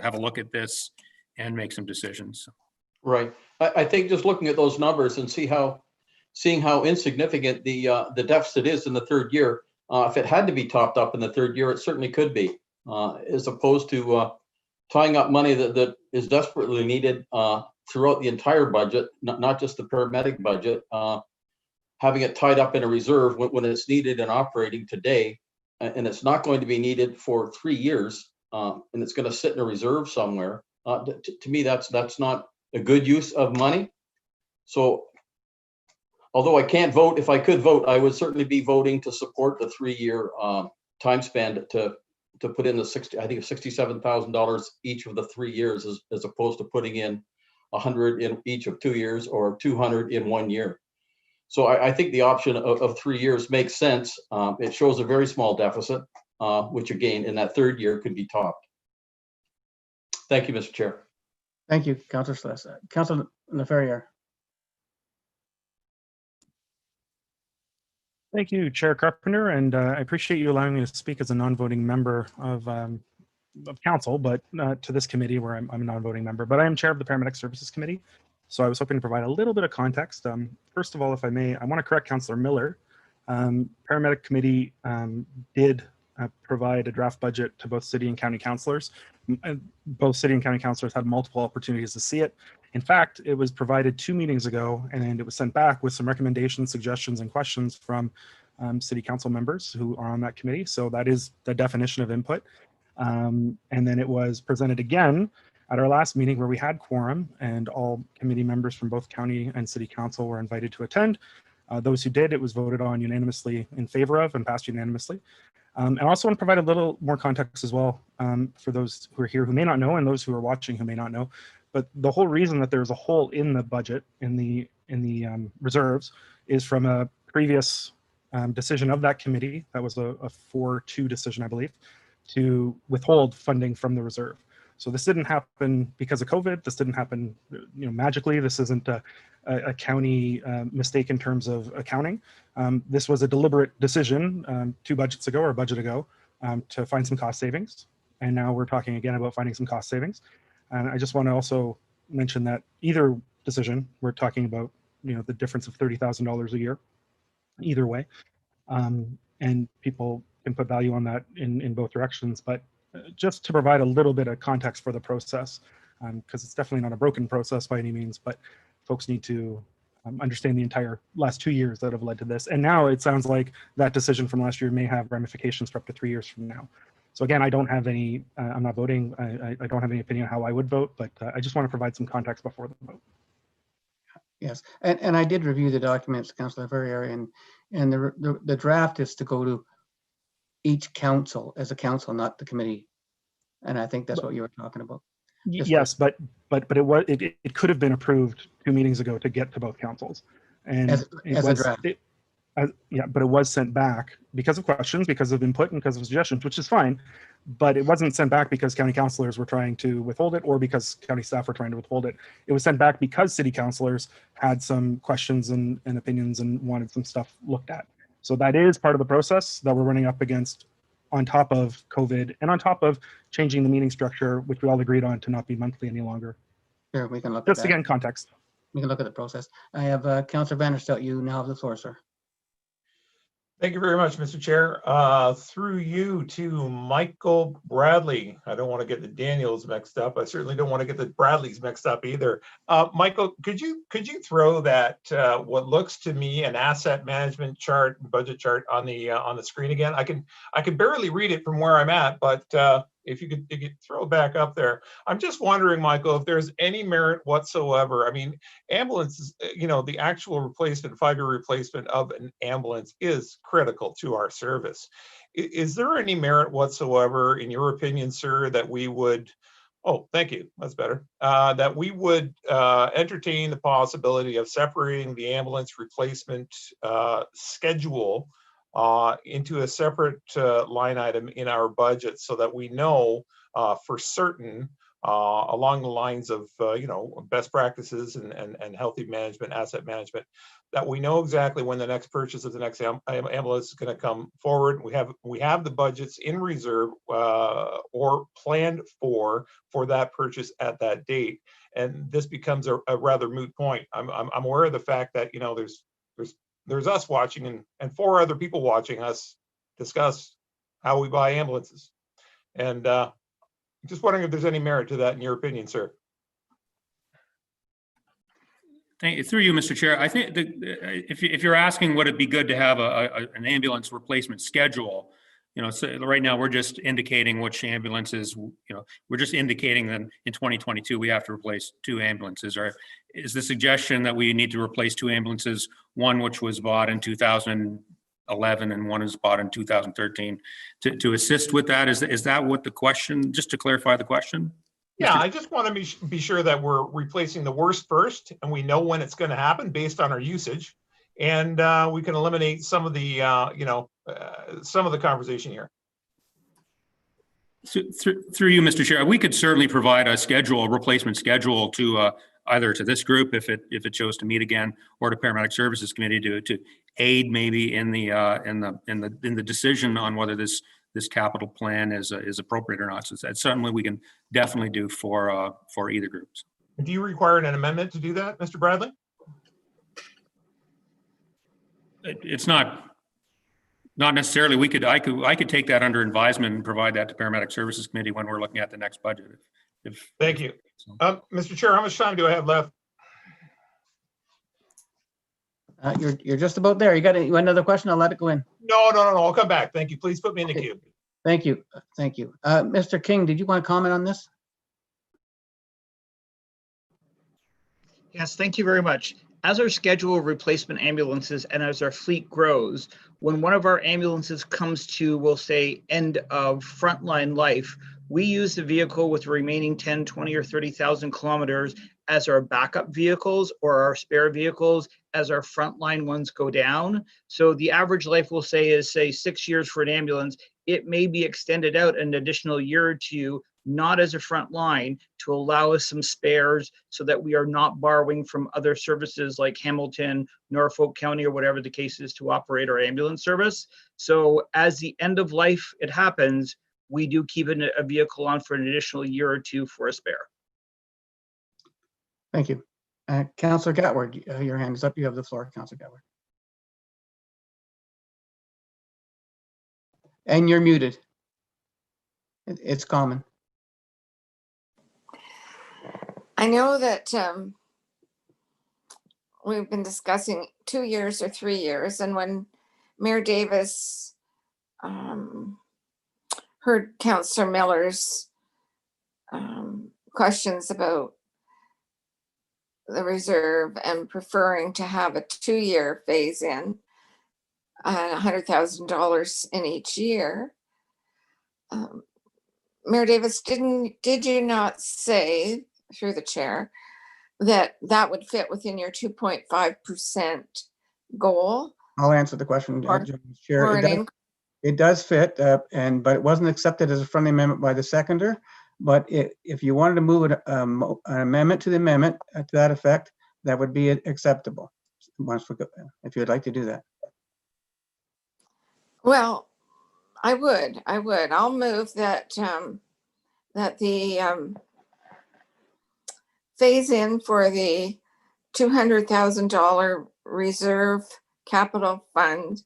have a look at this and make some decisions. Right. I think just looking at those numbers and seeing how insignificant the deficit is in the 3rd year, if it had to be topped up in the 3rd year, it certainly could be, as opposed to tying up money that is desperately needed throughout the entire budget, not just the paramedic budget, having it tied up in a reserve when it's needed and operating today, and it's not going to be needed for 3 years, and it's going to sit in a reserve somewhere. To me, that's not a good use of money. So although I can't vote, if I could vote, I would certainly be voting to support the 3-year time span to put in the $67,000 each of the 3 years, as opposed to putting in 100 in each of 2 years or 200 in 1 year. So I think the option of 3 years makes sense. It shows a very small deficit, which again, in that 3rd year could be topped. Thank you, Mr. Chair. Thank you, Councilor Sless. Councilor Laferriere. Thank you, Chair Carpenter, and I appreciate you allowing me to speak as a non-voting member of council, but to this committee where I'm a non-voting member. But I am chair of the Paramedic Services Committee, so I was hoping to provide a little bit of context. First of all, if I may, I want to correct Councillor Miller. Paramedic Committee did provide a draft budget to both city and county councillors. Both city and county councillors had multiple opportunities to see it. In fact, it was provided 2 meetings ago, and it was sent back with some recommendations, suggestions, and questions from city council members who are on that committee. So that is the definition of input. And then it was presented again at our last meeting where we had quorum, and all committee members from both county and city council were invited to attend. Those who did, it was voted on unanimously in favor of and passed unanimously. And I also want to provide a little more context as well for those who are here who may not know, and those who are watching who may not know. But the whole reason that there's a hole in the budget, in the reserves, is from a previous decision of that committee. That was a 4-2 decision, I believe, to withhold funding from the reserve. So this didn't happen because of COVID. This didn't happen, magically. This isn't a county mistake in terms of accounting. This was a deliberate decision 2 budgets ago or a budget ago to find some cost savings. And now we're talking again about finding some cost savings. And I just want to also mention that either decision, we're talking about, the difference of $30,000 a year, either way. And people can put value on that in both directions. But just to provide a little bit of context for the process, because it's definitely not a broken process by any means, but folks need to understand the entire last 2 years that have led to this. And now it sounds like that decision from last year may have ramifications for up to 3 years from now. So again, I don't have any, I'm not voting. I don't have any opinion on how I would vote, but I just want to provide some context before the vote. Yes, and I did review the documents, Councillor Ferrier, and the draft is to go to each council as a council, not the committee. And I think that's what you were talking about. Yes, but it could have been approved 2 meetings ago to get to both councils. And As a draft. Yeah, but it was sent back because of questions, because of input, and because of suggestions, which is fine. But it wasn't sent back because county councilors were trying to withhold it or because county staff were trying to withhold it. It was sent back because city councilors had some questions and opinions and wanted some stuff looked at. So that is part of the process that we're running up against, on top of COVID and on top of changing the meeting structure, which we all agreed on to not be monthly any longer. Sure, we can look at Just that. again, context. We can look at the process. I have Councillor Vanderstelt. You now have the floor, sir. Thank you very much, Mr. Chair. Through you to Michael Bradley. I don't want to get the Daniels mixed up. I certainly don't want to get the Bradleys mixed up either. Michael, could you throw that what looks to me an asset management chart, budget chart on the screen again? I can barely read it from where I'm at, but if you could throw it back up there. I'm just wondering, Michael, if there's any merit whatsoever. I mean, ambulances, the actual replacement, 5-year replacement of an ambulance is critical to our service. Is there any merit whatsoever, in your opinion, sir, that we would, oh, thank you, that's better, that we would entertain the possibility of separating the ambulance replacement schedule into a separate line item in our budget so that we know for certain along the lines of best practices and healthy management, asset management, that we know exactly when the next purchase of the next ambulance is going to come forward. We have the budgets in reserve or planned for that purchase at that date, and this becomes a rather moot point. I'm aware of the fact that there's us watching and 4 other people watching us discuss how we buy ambulances. And just wondering if there's any merit to that in your opinion, sir. Thank you. Through you, Mr. Chair. I think that if you're asking would it be good to have an ambulance replacement schedule, so right now we're just indicating which ambulances, we're just indicating that in 2022 we have to replace 2 ambulances. Or is the suggestion that we need to replace 2 ambulances, one which was bought in 2011 and one was bought in 2013, to assist with that? Is that what the question? Just to clarify the question. Yeah, I just want to be sure that we're replacing the worst first, and we know when it's going to happen based on our usage, and we can eliminate some of the some of the conversation here. So, through you, Mr. Chair, we could certainly provide a replacement schedule to either to this group if it chose to meet again, or to Paramedic Services Committee to aid maybe in the decision on whether this capital plan is appropriate or not. So that's something we can definitely do for either groups. Do you require an amendment to do that, Mr. Bradley? It's not necessarily. I could take that under advisement and provide that to Paramedic Services Committee when we're looking at the next budget. Thank you. Mr. Chair, how much time do I have left? You're just about there. You got another question? I'll let it go in. No. I'll come back. Thank you. Please put me in the queue. Thank you. Thank you. Mr. King, did you want to comment on this? Yes, thank you very much. As our schedule of replacement ambulances and as our fleet grows, when one of our ambulances comes to, we'll say, end of frontline life, we use the vehicle with the remaining 10, 20, or 30,000 kilometers as our backup vehicles or our spare vehicles as our frontline ones go down. So the average life we'll say is 6 years for an ambulance. It may be extended out an additional year or two, not as a front line, to allow us some spares so that we are not borrowing from other services like Hamilton, Norfolk County, or whatever the case is to operate our ambulance service. So as the end of life it happens, we do keep a vehicle on for an additional year or two for a spare. Thank you. Councillor Gatward, your hand is up. You have the floor, Councillor Gatward. And you're muted. It's common. I know that we've been discussing 2 years or 3 years, and when Mayor Davis heard Councillor Miller's questions about the reserve and preferring to have a 2-year phase in and $100,000 in each year, Mayor Davis, did you not say through the chair that that would fit within your 2.5% goal? I'll answer the question, Or- Chair. or It an does, it does fit, but it wasn't accepted as a friendly amendment by the seconder. But if you wanted to move an amendment to the amendment to that effect, that would be acceptable. If you'd like to do that. Well, I would. I'll move that that the phase in for the $200,000 reserve capital fund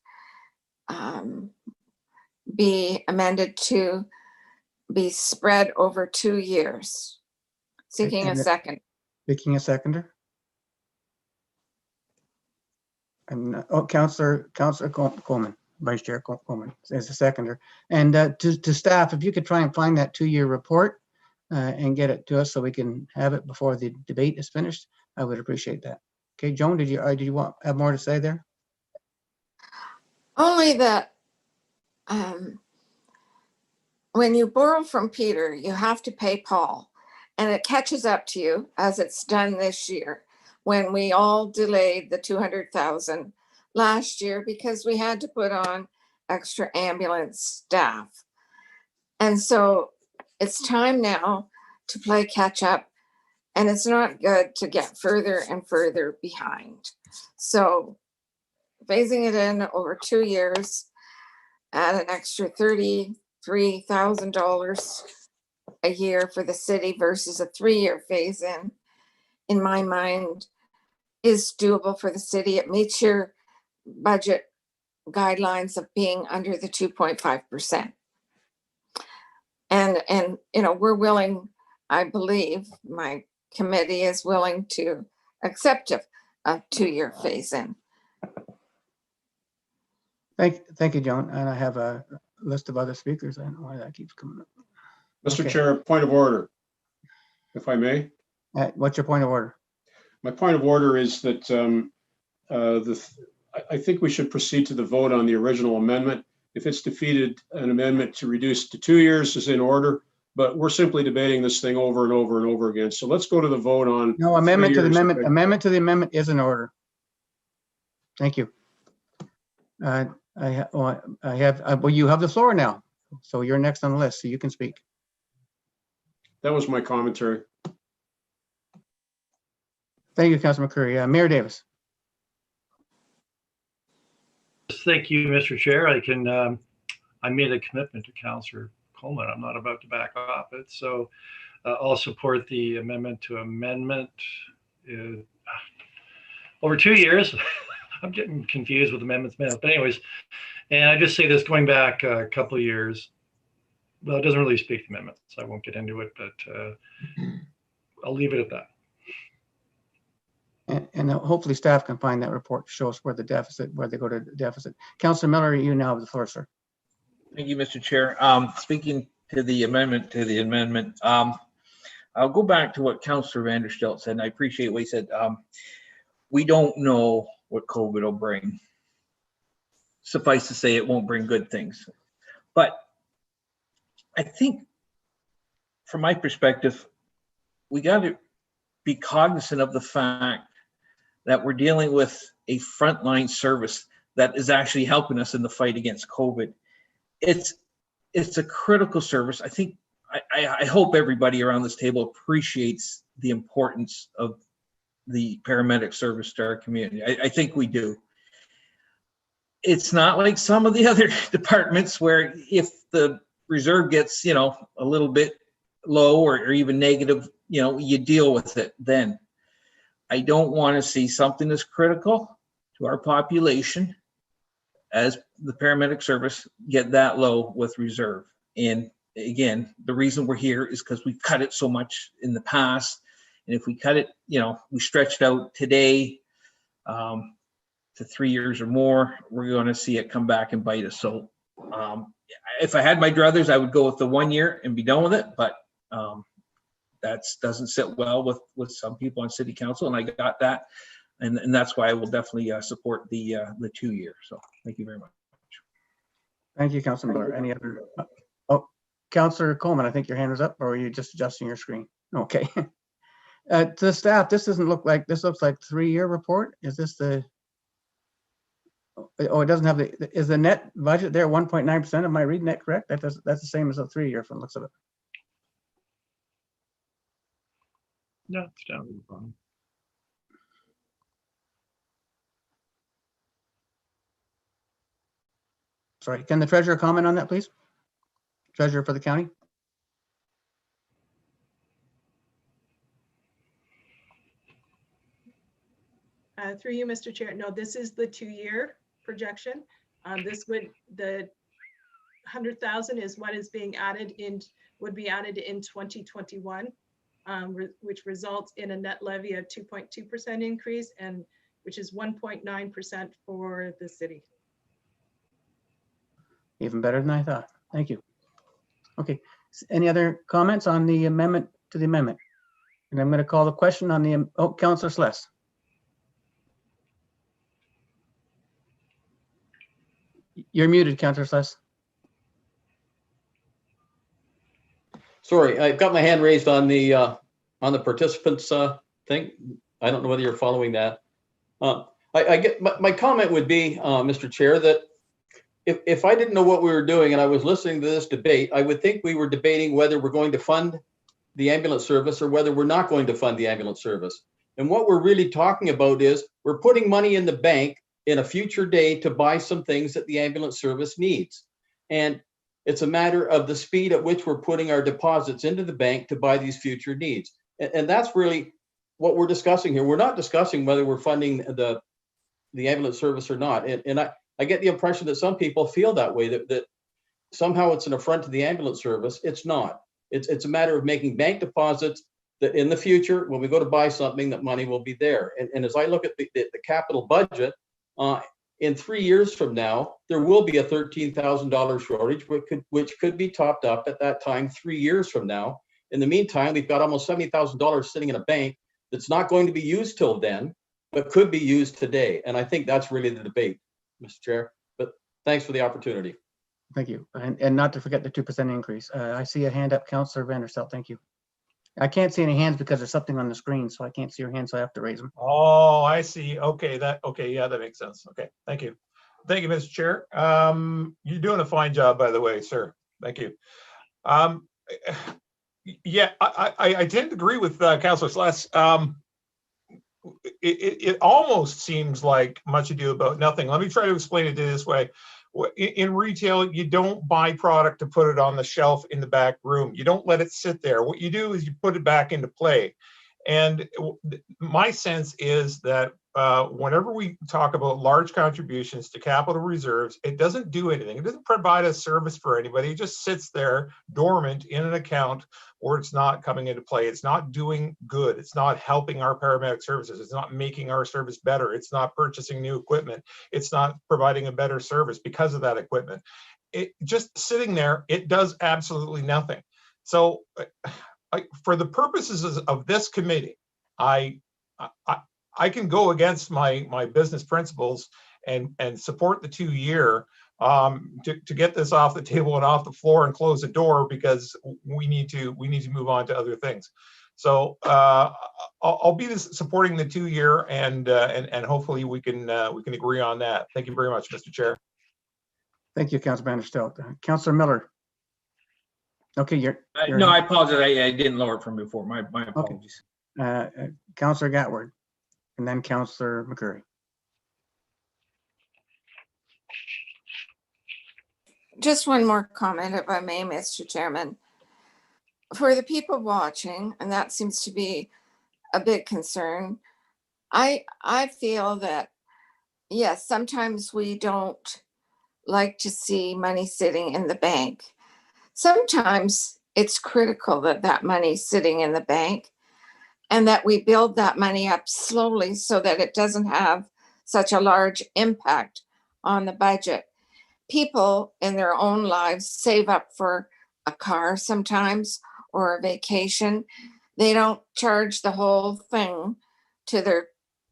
be amended to be spread over 2 years. Seeking a And second. Seeking a seconder. And Councillor Coleman, Vice Chair Coleman is a seconder. And to staff, if you could try and find that 2-year report and get it to us so we can have it before the debate is finished, I would appreciate that. Okay, Joan, did you have more to say there? Only that when you borrow from Peter, you have to pay Paul, and it catches up to you as it's done this year when we all delayed the 200,000 last year because we had to put on extra ambulance staff. And so it's time now to play catch up, and it's not good to get further and further behind. So phasing it in over 2 years at an extra $33,000 a year for the city versus a 3-year phase in my mind, is doable for the city. It meets your budget guidelines of being under the 2.5%. And we're willing, I believe my committee is willing to accept a 2-year phase in. Thank you, Joan. And I have a list of other speakers. I don't know why that keeps coming up. Mr. Okay. Chair, point of order, if I may. What's your point of order? My point of order is that I think we should proceed to the vote on the original amendment. If it's defeated, an amendment to reduce to 2 years is in order, but we're simply debating this thing over and over and over again. So let's go to the vote on. No, amendment to the 3 years. amendment. Amendment to the amendment is in order. Thank you. Well, you have the floor now. So you're next on the list, so you can speak. That was my commentary. Thank you, Councilor McCurry. Mayor Davis. Thank you, Mr. Chair. I made a commitment to Councillor Coleman. I'm not about to back off it. So I'll support the amendment to amendment over 2 years. I'm getting confused with amendments, but anyways, and I just say this going back a couple of years. Well, it doesn't really speak to amendments, so I won't get into it, but I'll leave it at that. And hopefully staff can find that report to show us where they go to the deficit. Councilor Miller, you now have the floor, sir. Thank you, Mr. Chair. Speaking to the amendment, I'll go back to what Councillor Vanderstelt said, and I appreciate what he said. We don't know what COVID will bring. Suffice to say, it won't bring good things. But I think, from my perspective, we got to be cognizant of the fact that we're dealing with a frontline service that is actually helping us in the fight against COVID. It's a critical service. I think, I hope everybody around this table appreciates the importance of the paramedic service to our community. I think we do. It's not like some of the other departments where if the reserve gets, a little bit low or even negative, you deal with it then. I don't want to see something as critical to our population as the paramedic service get that low with reserve. And again, the reason we're here is because we cut it so much in the past. And if we cut it, we stretched out today, to 3 years or more, we're going to see it come back and bite us. So if I had my druthers, I would go with the 1 year and be done with it. But that doesn't sit well with some people on city council, and I got that. And that's why I will definitely support the 2 year. So thank you very much. Thank you, Councilor Miller. Any other? Oh, Councilor Coleman, I think your hand is up, or are you just adjusting your screen? Okay. To the staff, this doesn't look like, this looks like 3-year report. Is this the? Oh, it doesn't have the, is the net budget there 1.9%? Am I reading that correct? That's the same as a 3-year from the looks of it. No, it's down at the bottom. Sorry, can the treasurer comment on that, please? Treasurer for the county. Through you, Mr. Chair. No, this is the 2-year projection. This would, the 100,000 is what is being added in, would be added in 2021, which results in a net levy of 2.2% increase, and which is 1.9% for the city. Even better than I thought. Thank you. Okay, any other comments on the amendment to the amendment? And I'm going to call the question on the, oh, Councillor Sless. You're muted, Councillor Sless. Sorry, I've got my hand raised on the participants thing. I don't know whether you're following that. I get my comment would be, Mr. Chair, that if I didn't know what we were doing and I was listening to this debate, I would think we were debating whether we're going to fund the ambulance service or whether we're not going to fund the ambulance service. And what we're really talking about is we're putting money in the bank in a future day to buy some things that the ambulance service needs. And it's a matter of the speed at which we're putting our deposits into the bank to buy these future needs. And that's really what we're discussing here. We're not discussing whether we're funding the ambulance service or not. And I get the impression that some people feel that way, that somehow it's an affront to the ambulance service. It's not. It's a matter of making bank deposits that in the future, when we go to buy something, that money will be there. And as I look at the capital budget, in 3 years from now, there will be a $13,000 shortage, which could be topped up at that time 3 years from now. In the meantime, we've got almost $70,000 sitting in a bank that's not going to be used till then, but could be used today. And I think that's really the debate, Mr. Chair. But thanks for the opportunity. Thank you. And not to forget the 2% increase. I see a hand up, Councillor Vanderstel. Thank you. I can't see any hands because there's something on the screen, so I can't see your hand, so I have to raise them. Oh, I see. Okay, yeah, that makes sense. Okay, thank you. Thank you, Mr. Chair. You're doing a fine job, by the way, sir. Thank you. Yeah, I tend to agree with Councillor Sless. It almost seems like much ado about nothing. Let me try to explain it this way. In retail, you don't buy product to put it on the shelf in the back room. You don't let it sit there. What you do is you put it back into play. And my sense is that whenever we talk about large contributions to capital reserves, it doesn't do anything. It doesn't provide a service for anybody. It just sits there dormant in an account where it's not coming into play. It's not doing good. It's not helping our paramedic services. It's not making our service better. It's not purchasing new equipment. It's not providing a better service because of that equipment. It just sitting there, it does absolutely nothing. So for the purposes of this committee, I can go against my business principles and support the 2 year to get this off the table and off the floor and close the door, because we need to move on to other things. So I'll be supporting the 2 year, and hopefully we can agree on that. Thank you very much, Mr. Chair. Thank you, Councillor Vanderstel. Councillor Miller. Okay, you're no, I apologize. I didn't lower it from before. My apologies. Okay. Councillor Gatward, and then Councillor McCurry. Just one more comment, if I may, Mr. Chairman. For the people watching, and that seems to be a big concern, I feel that, yes, sometimes we don't like to see money sitting in the bank. Sometimes it's critical that that money's sitting in the bank and that we build that money up slowly so that it doesn't have such a large impact on the budget. People in their own lives save up for a car sometimes or a vacation. They don't charge the whole thing to their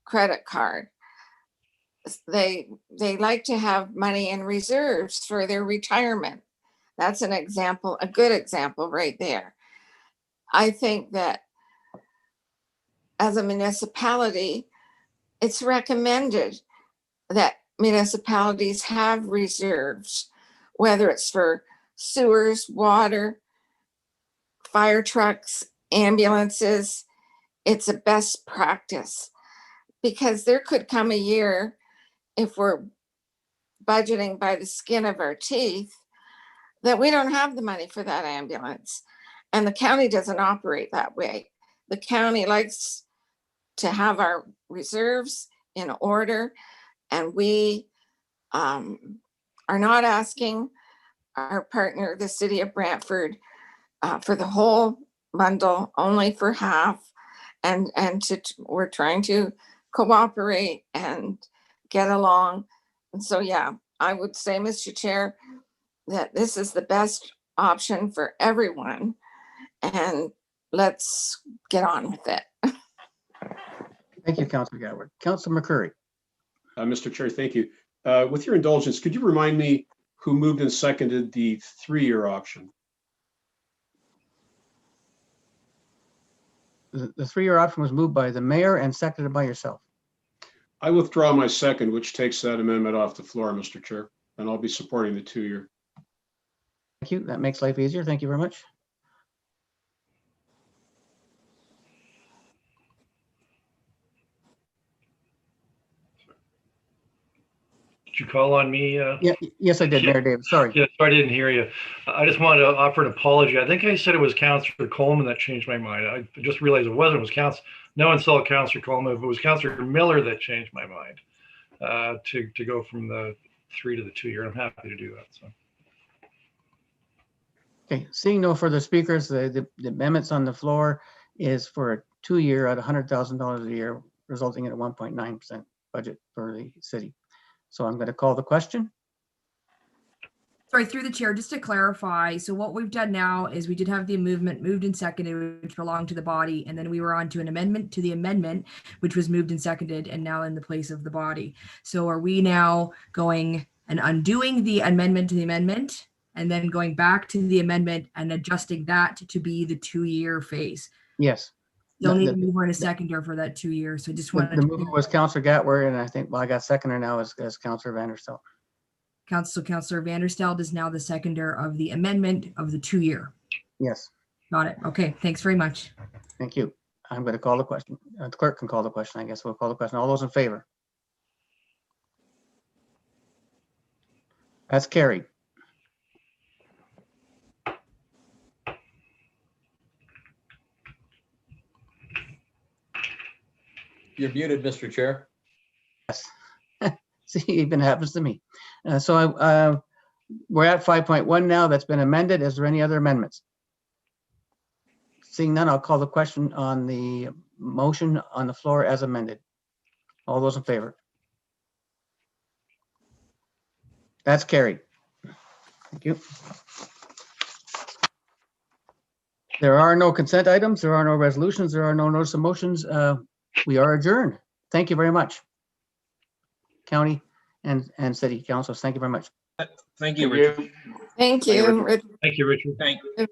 credit card. They like to have money in reserves for their retirement. That's an example, a good example right there. I think that as a municipality, it's recommended that municipalities have reserves, whether it's for sewers, water, fire trucks, ambulances. It's a best practice, because there could come a year, if we're budgeting by the skin of our teeth, that we don't have the money for that ambulance. And the county doesn't operate that way. The county likes to have our reserves in order, and we are not asking our partner, the City of Brantford, for the whole bundle, only for half. And we're trying to cooperate and get along. And so, yeah, I would say, Mr. Chair, that this is the best option for everyone, and let's get on with it. Thank you, Councilor Gadward. Councilor McCurry. Mr. Chair, thank you. With your indulgence, could you remind me who moved and seconded the 3-year option? The 3-year option was moved by the mayor and seconded by yourself. I withdraw my second, which takes that amendment off the floor, Mr. Chair, and I'll be supporting the 2-year. Thank you. That makes life easier. Thank you very much. Did you call on me? Yeah, yes, I did, Mayor David. Sorry. Yeah, sorry, I didn't hear you. I just wanted to offer an apology. I think I said it was Councillor Coleman that changed my mind. I just realized it wasn't. It was Councillor. No one saw Councillor Coleman. If it was Councillor Miller that changed my mind to go from the 3 to the 2-year. I'm happy to do that. So. Okay, seeing no further speakers, the amendments on the floor is for a 2-year at $100,000 a year, resulting in a 1.9% budget for the city. So I'm going to call the question. Sorry, through the chair, just to clarify. So what we've done now is we did have the movement moved and seconded, which belonged to the body. And then we were on to an amendment to the amendment, which was moved and seconded and now in the place of the body. So are we now going and undoing the amendment to the amendment and then going back to the amendment and adjusting that to be the 2-year phase? Yes. Don't need a mover and a seconder for that 2 years. So just wanted the mover was Councillor Gatward, and I think, well, I got seconder now as Councillor Vanderstel. Councillor Vanderstel is now the seconder of the amendment of the 2-year. Yes. Got it. Okay. Thanks very much. Thank you. I'm going to call the question. The clerk can call the question. I guess we'll call the question. All those in favor? That's carried. You're muted, Mr. Chair. Yes. See, even happens to me. So we're at 5.1 now. That's been amended. Is there any other amendments? Seeing none, I'll call the question on the motion on the floor as amended. All those in favor? That's carried. Thank you. There are no consent items. There are no resolutions. There are no notice of motions. We are adjourned. Thank you very much. County and city councils, thank you very much. Thank you, Richard. Thank you. Thank you, Richard. Thank you.